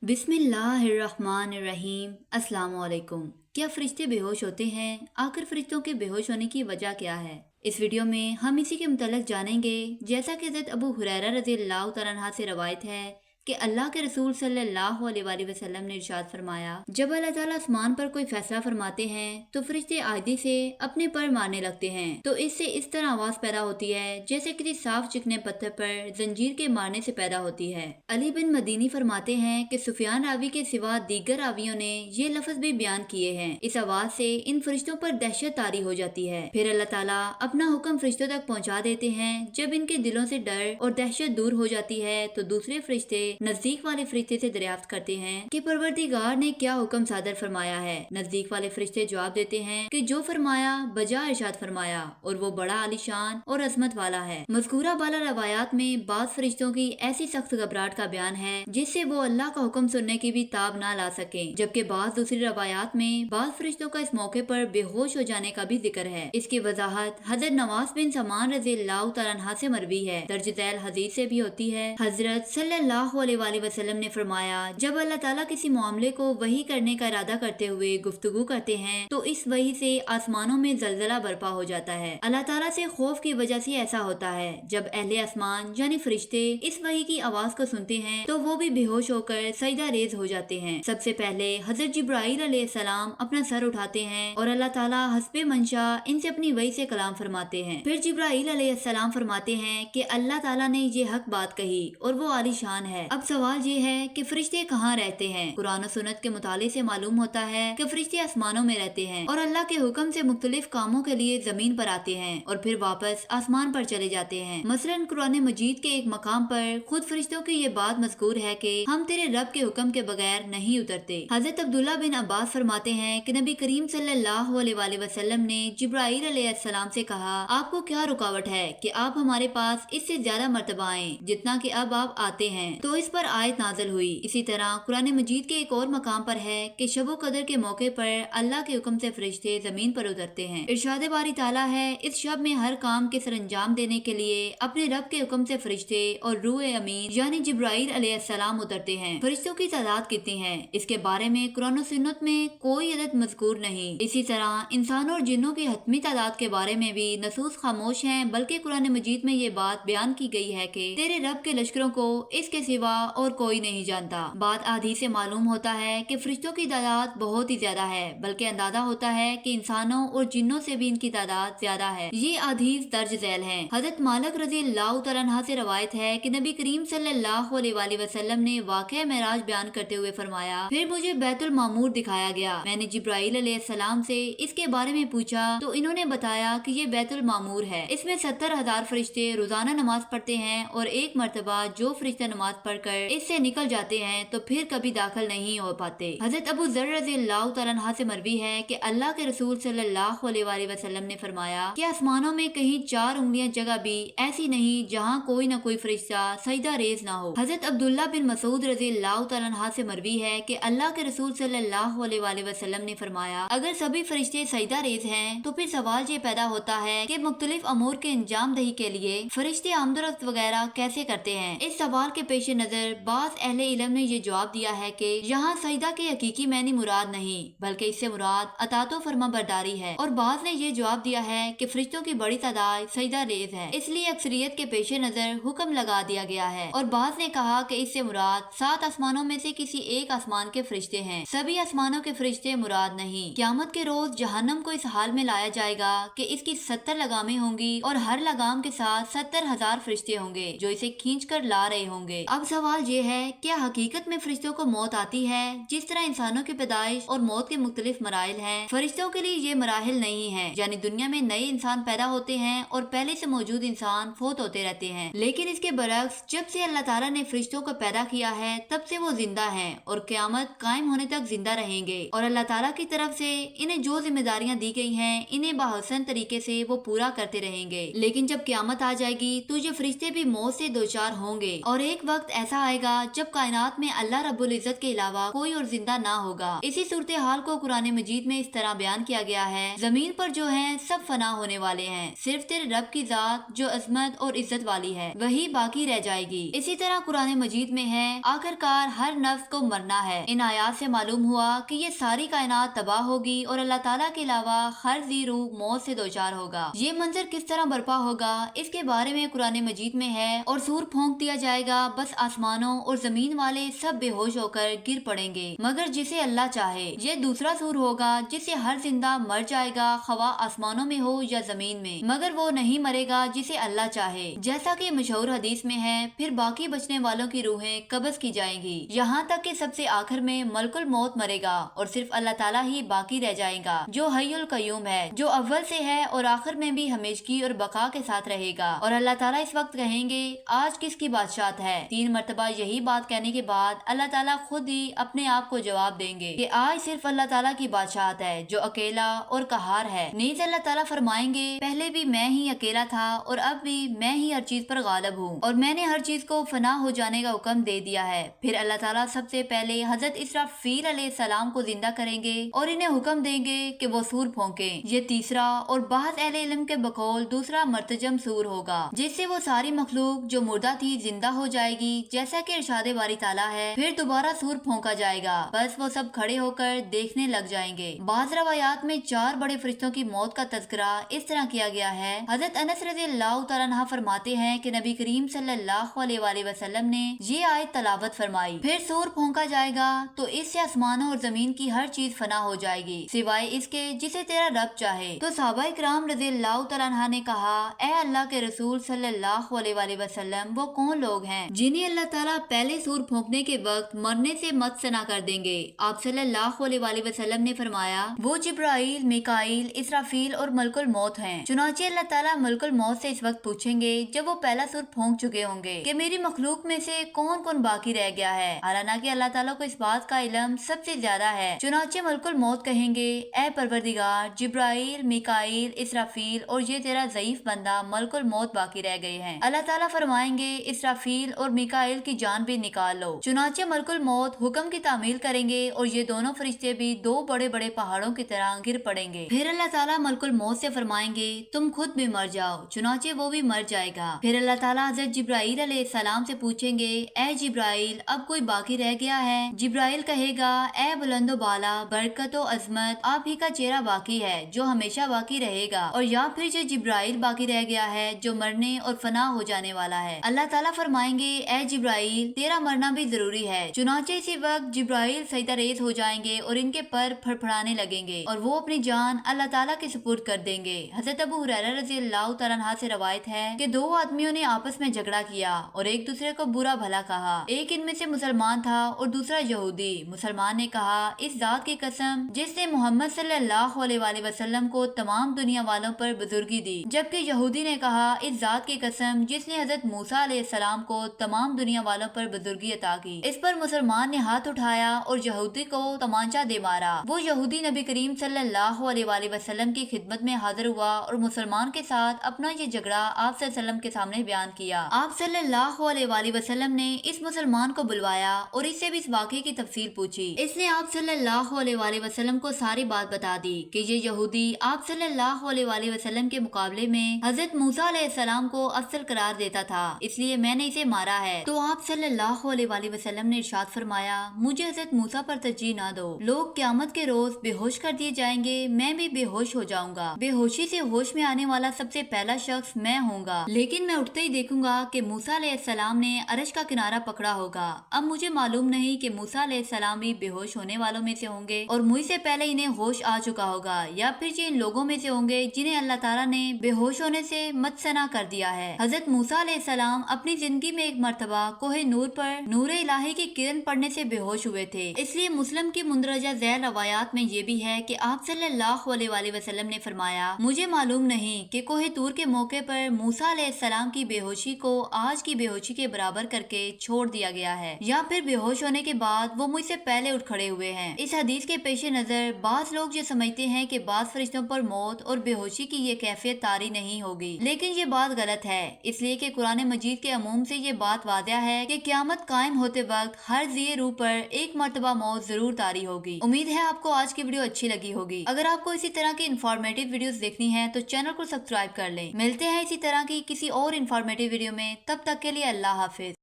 बिस्मिल्लाहिर्रहमानिर्रहीम। अस्सलाम वालेकुम। क्या फरिश्ते बेहोश होते हैं? आखिर फरिश्तों के बेहोश होने की वजह क्या है? इस वीडियो में हम इसी के मुतल्लिक जानेंगे। जैसा कि हज़रत अबू हुरैरा रज़ियल्लाहु तआला अन्हु से रवायत है कि अल्लाह के रसूल सल्लल्लाहु अलैहि वसल्लम ने इरशाद फरमाया, जब अल्लाह ताला आसमान पर कोई फैसला फरमाते हैं तो फरिश्ते आयदी से अपने पर मारने लगते हैं, तो इससे इस तरह आवाज पैदा होती है जैसे किसी साफ चिकने पत्थर पर जंजीर के मारने से पैदा होती है। अली बिन मदीनी फरमाते हैं कि सुफियान रावी के सिवा दीगर रावियों ने ये लफ्ज भी बयान किए हैं। इस आवाज से इन फरिश्तों पर दहशत तारी हो जाती है। फिर अल्लाह ताला अपना हुक्म फरिश्तों तक पहुंचा देते हैं। जब इनके दिलों से डर और दहशत दूर हो जाती है तो दूसरे फरिश्ते नजदीक वाले फरिश्ते से दरियाफ्त करते हैं कि परवरदिगार ने क्या हुक्म सादर फरमाया है। नजदीक वाले फरिश्ते जवाब देते हैं कि जो फरमाया बजा इरशाद फरमाया और वो बड़ा आलीशान और अजमत वाला है। मज़कूरा बाला रवायात में बाज़ फरिश्तों की ऐसी सख्त घबराहट का बयान है जिससे वो अल्लाह का हुक्म सुनने की भी ताब ना ला सके, जबकि बाज़ दूसरी रवायात में बाज़ फरिश्तों का इस मौके पर बेहोश हो जाने का भी जिक्र है। इसकी वजाहत हज़रत नवास बिन समान रज़ियल्लाहु तआला अन्हु से मरवी है। दर्ज ज़ैल हदीस से भी होती है। हजरत सल्लल्लाहु अलैहि वसल्लम ने फरमाया, जब अल्लाह ताला किसी मामले को वही करने का इरादा करते हुए गुफ्तगू करते हैं तो इस वही से आसमानों में जलजला बर्पा हो जाता है। अल्लाह ताला से खौफ की वजह से ऐसा होता है। जब अहले आसमान यानी फरिश्ते इस वही की आवाज को सुनते हैं तो वो भी बेहोश होकर सजदा रेज हो जाते हैं। सबसे पहले हजरत जिब्राइल अलैहिस्सलाम अपना सर उठाते हैं और अल्लाह ताला हस्बे मंशा इनसे अपनी वही से कलाम फरमाते हैं। फिर जिब्राइल अलैहिस्सलाम फरमाते हैं कि अल्लाह ताला ने ये हक बात कही और वो आलीशान है। अब सवाल ये है कि फरिश्ते कहाँ रहते हैं? कुरान और सुन्नत के मुताले से मालूम होता है कि फरिश्ते आसमानों में रहते हैं और अल्लाह के हुक्म से मुख्तलिफ कामों के लिए जमीन पर आते हैं और फिर वापस आसमान पर चले जाते हैं। मसलन कुरान मजीद के एक मकाम पर खुद फरिश्तों की ये बात मज़कूर है कि हम तेरे रब के हुक्म के बगैर नहीं उतरते। हजरत अब्दुल्ला बिन अब्बास फरमाते हैं कि नबी करीम सल्लल्लाहु अलैहि वसल्लम ने जिब्राइल अलैहिस्सलाम से कहा, आपको क्या रुकावट है कि आप हमारे पास इससे ज्यादा मर्तबा आएं जितना कि अब आप आते हैं? तो इस पर आयत नाज़िल हुई। इसी तरह कुरान मजीद के एक और मकाम पर है कि शबो कदर के मौके पर अल्लाह के हुक्म से फरिश्ते जमीन पर उतरते हैं। इरशाद बारी ताला है, इस शब में हर काम के सरअंजाम देने के लिए अपने रब के हुक्म से फरिश्ते और रूह अमीन यानी जिब्राइल अलैहिस्सलाम उतरते हैं। फरिश्तों की तादाद कितनी है इसके बारे में कुरान और सुन्नत में कोई अदद मज़कूर नहीं। इसी तरह इंसानों और जिन्नों की हतमी तादाद के बारे में भी नसूस खामोश हैं, बल्कि कुरान मजीद में ये बात बयान की गई है कि तेरे रब के लश्करों को इसके सिवा और कोई नहीं जानता। बात आधी से मालूम होता है कि फरिश्तों की तादाद बहुत ही ज्यादा है, बल्कि अंदाजा होता है कि इंसानों और जिन्नों से भी इनकी तादाद ज्यादा है। ये हदीस दर्ज झैल है। हजरत मालिक रज़ियल्लाहु तआला अन्हु से रवायत है कि नबी करीम सल्लल्लाहु अलैहि वसल्लम ने वाक़या मेराज बयान करते हुए फरमाया, फिर मुझे बैतुल मामूर दिखाया गया। मैंने जिब्राइल अलैहिस्सलाम से इसके बारे में पूछा तो इन्होंने बताया कि ये बैतुल मामूर है। इसमें 70,000 फरिश्ते रोजाना नमाज पढ़ते हैं और एक मरतबा जो फरिश्ते नमाज पढ़कर इससे निकल जाते हैं तो फिर कभी दाखिल नहीं हो पाते। हजरत अबू ज़र रज़ियल्लाहु तआला अन्हु से मरवी है कि अल्लाह के रसूल सल्लल्लाहु अलैहि वसल्लम ने फरमाया कि आसमानों में कहीं 4 उंगलियां जगह भी ऐसी नहीं जहां कोई न कोई फरिश्ता सजदा रेज ना हो। हजरत अब्दुल्ला बिन मसूद रज़ियल्लाहु तआला अन्हु से मरवी है कि अल्लाह के रसूल सल्लल्लाहु अलैहि वसल्लम ने फरमाया, अगर सभी फरिश्ते सजदा रेज हैं तो फिर सवाल ये पैदा होता है कि मुख्तलिफ अमूर के अंजाम दही के लिए फरिश्ते आमदरफ्त वगैरह कैसे करते हैं। इस सवाल के पेश नजर बाज़ अहले इल्म ने ये जवाब दिया है कि यहाँ सजदा के हकीकी मैनी मुराद नहीं बल्कि इससे मुराद अतातो फरमा बरदारी है। और बाज़ ने ये जवाब दिया है कि फरिश्तों की बड़ी तादाद सजदा रेज है, इसलिए अक्सरियत के पेश नजर हुक्म लगा दिया गया है। और बाज़ ने कहा कि इससे मुराद 7 आसमानों में से किसी एक आसमान के फरिश्ते हैं, सभी आसमानों के फरिश्ते मुराद नहीं। क़यामत के रोज जहन्नम को इस हाल में लाया जाएगा कि इसकी 70 लगामें होंगी और हर लगाम के साथ 70,000 फरिश्ते होंगे जो इसे खींच कर ला रहे होंगे। अब सवाल ये है, क्या हकीकत में फरिश्तों को मौत आती है? जिस तरह इंसानों की पैदाइश और मौत के मुख्तलिफ मराइल हैं, फरिश्तों के लिए ये मराहिल नहीं है। यानी दुनिया में नए इंसान पैदा होते हैं और पहले से मौजूद इंसान फोत होते रहते हैं। लेकिन इसके बरक्स जब से अल्लाह ताला ने फरिश्तों को पैदा किया है तब से वो जिंदा हैं और क़यामत कायम होने तक जिंदा रहेंगे। और अल्लाह ताला की तरफ से इन्हें जो जिम्मेदारियां दी गई हैं इन्हें बाहसन तरीके से वो पूरा करते रहेंगे। लेकिन जब क़यामत आ जाएगी तो ये फरिश्ते भी मौत से दो चार होंगे और एक वक्त ऐसा आएगा जब कायनात में अल्लाह रब्बुल इज्जत के अलावा कोई और जिंदा ना होगा। इसी सूरत हाल को कुरान मजीद में इस तरह बयान किया गया है, जमीन पर जो है सब फना होने वाले हैं, सिर्फ तेरे रब की जात जो अजमत और इज्जत वाली है वही बाकी रह जाएगी। इसी तरह कुरान मजीद में है, आखिरकार हर नफ्स को मरना है। इन आयात से मालूम हुआ कि ये सारी कायनात तबाह होगी और अल्लाह ताला के अलावा हर जी रूह मौत से दोचार होगा। ये मंजर किस तरह बर्पा होगा इसके बारे में कुरान मजीद में है, और सूर फूंक दिया जाएगा, बस आसमानों और जमीन वाले सब बेहोश होकर गिर पड़ेंगे मगर जिसे अल्लाह चाहे। ये दूसरा सूर होगा जिससे हर जिंदा मर जाएगा, खवा आसमानों में हो या जमीन में, मगर वो नहीं मरेगा जिसे अल्लाह चाहे। जैसा कि मशहूर हदीस में है, फिर बाकी बचने वालों की रूहें कब्ज की जाएंगी, यहाँ तक कि सबसे आखिर में मलकुल मौत मरेगा और सिर्फ अल्लाह ताला ही बाकी रह जाएगा जो हय्युल कय्यूम है, जो अव्वल से है और आखिर में भी हमेशगी और बका के साथ रहेगा। और अल्लाह ताला इस वक्त कहेंगे, आज किसकी बादशाहत है। 3 मरतबा यही बात कहने के बाद अल्लाह ताला खुद ही अपने आप को जवाब देंगे कि आज सिर्फ अल्लाह ताला की बादशाहत है जो अकेला और कहार है। नीज अल्लाह ताला फरमाएंगे, पहले भी मैं ही अकेला था और अब भी मैं ही हर चीज पर गालिब हूँ और मैंने हर चीज को फना हो जाने का हुक्म दे दिया है। फिर अल्लाह ताला सबसे पहले हजरत इसराफील अलैहिस्सलाम को जिंदा करेंगे और इन्हें हुक्म देंगे कि वो सूर फूंके। ये तीसरा और बाज़ अहले इल्म के बकौल दूसरा मर्तजम सूर होगा, जिससे वो सारी मखलूक जो मुर्दा थी जिंदा हो जाएगी, जैसा कि इरशाद बारी ताला है। फिर दोबारा सूर फूंका जाएगा, बस वो सब खड़े होकर देखने लग जाएंगे। बाज़ रवायात में 4 बड़े फरिश्तों की मौत का तज़किरा इस तरह किया गया है। हजरत अनस रज़ियल्लाहु तआला अन्हु फरमाते हैं कि नबी करीम सल्लल्लाहु अलैहि वसल्लम ने ये आयत तलावत फरमाई, फिर सूर फूंका जाएगा तो इससे आसमानों और जमीन की हर चीज फना हो जाएगी सिवाय इसके जिसे तेरा रब चाहे। तो सहाबा इकराम रज़ियल्लाहु तआला अन्हु ने कहा, ए अल्लाह के रसूल सल्लल्लाहु अलैहि वसल्लम, वो कौन लोग हैं जिन्हें अल्लाह ताला पहले सूर फूंकने के वक्त मरने से मत्सना कर देंगे। आप सल्लल्लाहु अलैहि वसल्लम ने फरमाया, वो जिब्राइल, मिकाइल, इसराफील और मलकुल मौत हैं। चुनाचे अल्लाह ताला मलकुल मौत से इस वक्त पूछेंगे जब वो पहला सूर फूंक चुके होंगे कि मेरी मखलूक में से कौन कौन बाकी रह गया है। हालांकि अल्लाह ताला को इस बात का इल्म सबसे ज्यादा है। चुनाचे मलकुल मौत कहेंगे, ए परवरदिगार, जिब्राइल, मिकाइल, इसराफील और ये तेरा ज़ईफ बंदा मलकुल मौत बाकी रह गए हैं। अल्लाह ताला फरमाएंगे, इसराफील और मिकाइल की जान भी निकाल लो। चुनाचे मलकुल मौत हुक्म की तामील करेंगे और ये दोनों फरिश्ते भी 2 बड़े बड़े पहाड़ों की तरह गिर पड़ेंगे। फिर अल्लाह ताला मलकुल मौत से फरमाएंगे, तुम खुद भी मर जाओ। चुनाचे वो भी मर जाएगा। फिर अल्लाह ताला हज़रत जिब्राइल अलैहिस्सलाम से पूछेंगे, ए जिब्राइल, अब कोई बाकी रह गया है। जिब्राइल कहेगा, ए बुलंदो बाला, बरकत और अजमत, आप ही का चेहरा बाकी है जो हमेशा बाकी रहेगा। और या फिर जो जिब्राइल बाकी रह गया है जो मरने और फना हो जाने वाला है। अल्लाह ताला फरमाएंगे, ए जिब्राइल, तेरा मरना भी जरूरी है। चुनाचे इसी वक्त जिब्राइल सजदा रेज़ हो जाएंगे और इनके पर फड़फड़ाने लगेंगे और वो अपनी जान अल्लाह ताला के सुपुर्द कर देंगे। हजरत अबू हुरैरा रज़ियल्लाहु तआला अन्हु से रवायत है कि 2 आदमियों ने आपस में झगड़ा किया और एक दूसरे को बुरा भला कहा। एक इनमें से मुसलमान था और दूसरा यहूदी। मुसलमान ने कहा, इस जात की कसम जिसने मोहम्मद सल्लल्लाहु अलैहि वसल्लम को तमाम दुनिया वालों पर बुजुर्गी दी। जबकि यहूदी ने कहा, इस जात की कसम जिसने हजरत मूसा अलैहिस्सलाम को तमाम दुनिया वालों पर बुजुर्गी अता की। इस पर मुसलमान ने हाथ उठाया और यहूदी को तमांचा दे मारा। वो यहूदी नबी करीम सल्लल्लाहु अलैहि वसल्लम की खिदमत में हाजिर हुआ और मुसलमान के साथ अपना ये झगड़ा आप सल्लल्लाहु के सामने बयान किया। आप सल्लल्लाहु अलैहि वसल्लम ने इस मुसलमान को बुलवाया और इससे भी इस वाक़े की तफसील पूछी। इसने आप सल्लल्लाहु अलैहि वसल्लम को सारी बात बता दी कि ये यहूदी आप सल्लल्लाहु अलैहि वसल्लम के मुकाबले में हजरत मूसा अलैहिस्सलाम को अफसल करार देता था, इसलिए मैंने इसे मारा है। तो आप सल्लल्लाहु अलैहि वसल्लम ने इरशाद फरमाया, मुझे हजरत मूसा पर तरजीह ना दो। लोग क़यामत के रोज बेहोश कर दिए जाएंगे, मैं भी बेहोश हो जाऊंगा। बेहोशी से होश में आने वाला सबसे पहला शख्स मैं होऊंगा, लेकिन मैं उठते ही देखूंगा कि मूसा अलैहिस्सलाम ने अर्श का किनारा पकड़ा होगा। अब मुझे मालूम नहीं कि मूसा अलैहिस्सलाम भी बेहोश होने वालों में से होंगे और मुझसे पहले इन्हें होश आ चुका होगा, या फिर ये इन लोगों में से होंगे जिन्हें अल्लाह ताला ने बेहोश होने से मत्सना कर दिया है। हजरत मूसा अलैहिस्सलाम अपनी जिंदगी में एक मर्तबा कोहे नूर पर नूरे इलाही की किरण पड़ने से बेहोश हुए थे। इसलिए मुस्लिम की मुंदरजा ज़ैल रवायात में ये भी है कि आप सल्लल्लाहु अलैहि वसल्लम ने फरमाया, मुझे मालूम नहीं कि कोहे तूर के मौके पर मूसा अलैहिस्सलाम की बेहोशी को आज की बेहोशी के बराबर करके छोड़ दिया गया है, या फिर बेहोश होने के बाद वो मुझसे पहले उठ खड़े हुए हैं। इस हदीस के पेश नजर बाज लोग ये समझते हैं कि बाज फरिश्तों पर मौत और बेहोशी की ये कैफियत तारी नहीं होगी, लेकिन ये बात गलत है, इसलिए कि कुरान मजीद के अमूम से ये बात वाज़ेह واقعہ ہے کہ قیامت قائم ہوتے وقت ہر ذی روح پر ایک مرتبہ موت ضرور طاری ہوگی۔ امید ہے آپ کو آج کی ویڈیو اچھی لگی ہوگی۔ اگر آپ کو اسی طرح کی انفارمیٹیو ویڈیوز دیکھنی ہے تو چینل کو سبسکرائب کر لیں۔ ملتے ہیں اسی طرح کی کسی اور انفارمیٹیو ویڈیو میں، تب تک کے لیے اللہ حافظ۔